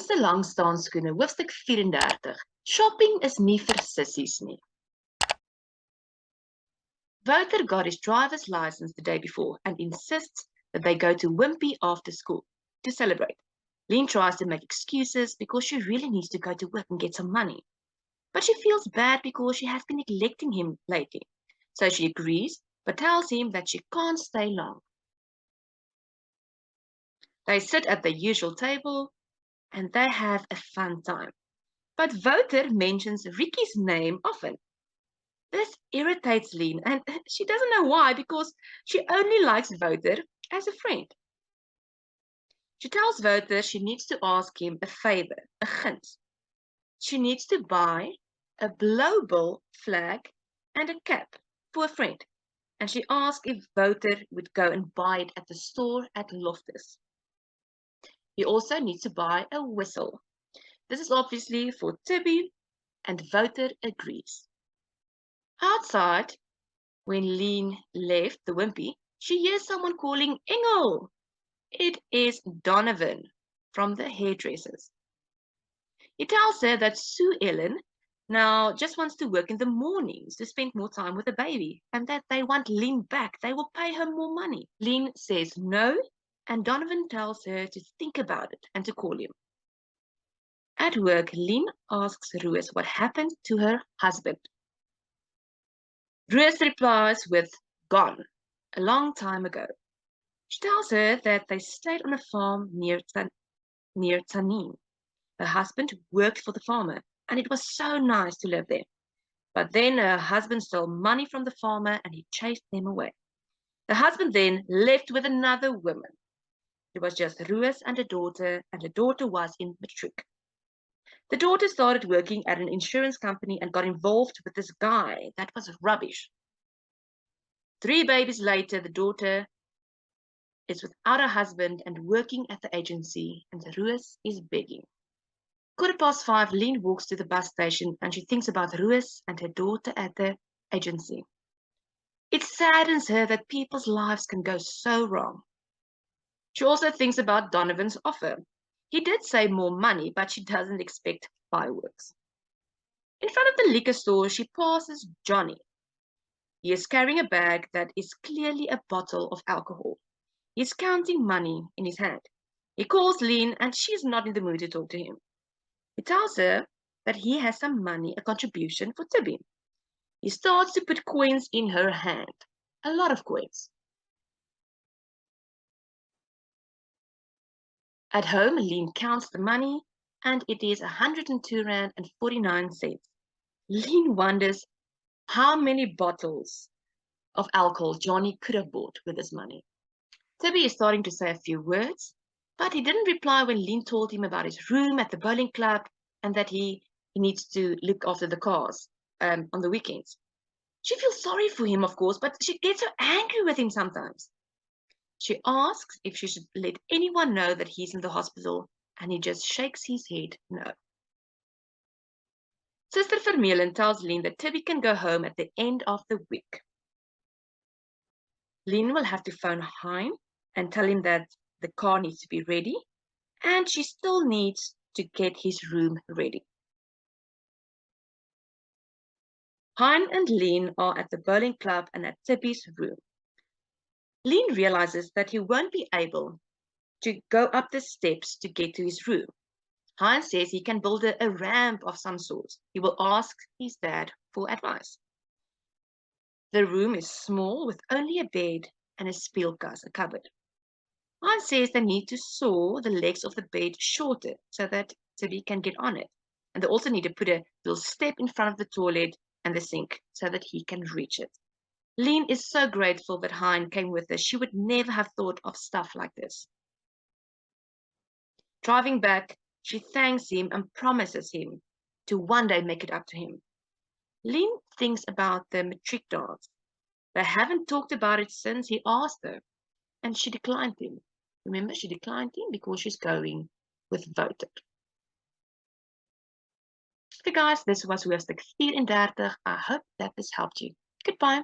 Ons te lankstaanskoene, hoofstuk 34. Shopping is nie vir sissies nie. Wouter got his driver's license the day before and insists that they go to Wimpy after school to celebrate. Lien tries to make excuses because she really needs to go to work and get some money. But she feels bad because she has been neglecting him lately. So she agrees, but tells him that she can't stay long. They sit at the usual table and they have a fun time. But Wouter mentions Ricky's name often. This irritates Lien, and she doesn't know why, because she only likes Wouter as a friend. She tells Wouter she needs to ask him a favor, a guns. She needs to buy a blowbill flag and a cap for a friend, and she asks if Wouter would go and buy it at the store at Loftus. He also needs to buy a whistle. This is obviously for Tibby, and Wouter agrees. Outside, when Lien left the Wimpy, she hears someone calling Engel. It is Donovan from the hairdressers. He tells her that Sue Ellen now just wants to work in the mornings to spend more time with the baby, and that they want Lien back. They will pay her more money. Lien says no, and Donovan tells her to think about it and to call him. At work, Lien asks Roos what happened to her husband. Roos replies with gone, a long time ago. She tells her that they stayed on a farm near Tanin. Her husband worked for the farmer, and it was so nice to live there. But then her husband stole money from the farmer and he chased them away. The husband then left with another woman. It was just Roos and a daughter, and the daughter was in matric. The daughter started working at an insurance company and got involved with this guy. That was rubbish. 3 babies later, the daughter is without a husband and working at the agency, and Roos is begging. 5:15, Lien walks to the bus station and she thinks about Roos and her daughter at the agency. It saddens her that people's lives can go so wrong. She also thinks about Donovan's offer. He did say more money, but she doesn't expect fireworks. In front of the liquor store, she passes Johnny. He is carrying a bag that is clearly a bottle of alcohol. He is counting money in his hand. He calls Lien, and she is not in the mood to talk to him. He tells her that he has some money, a contribution for Tibby. He starts to put coins in her hand, a lot of coins. At home, Lien counts the money, and it is 102 rand and 49 cents. Lien wonders how many bottles of alcohol Johnny could have bought with this money. Tibby is starting to say a few words, but he didn't reply when Lien told him about his room at the bowling club and that he needs to look after the cars on the weekends. She feels sorry for him, of course, but she gets so angry with him sometimes. She asks if she should let anyone know that he's in the hospital, and he just shakes his head no. Sister Vermeulen tells Lien that Tibby can go home at the end of the week. Lien will have to phone Hein and tell him that the car needs to be ready, and she still needs to get his room ready. Hein and Lien are at the bowling club and at Tibby's room. Lien realizes that he won't be able to go up the steps to get to his room. Hein says he can build a ramp of some sort. He will ask his dad for advice. The room is small with only a bed and a speelkas, a cupboard. Hein says they need to saw the legs of the bed shorter so that Tibby can get on it. And they also need to put a little step in front of the toilet and the sink so that he can reach it. Lien is so grateful that Hein came with her. She would never have thought of stuff like this. Driving back, she thanks him and promises him to one day make it up to him. Lien thinks about the matric dance. They haven't talked about it since he asked her, and she declined him. Remember, she declined him because she's going with Wouter. Okay guys, this was hoofstuk 34. I hope that this helped you. Goodbye.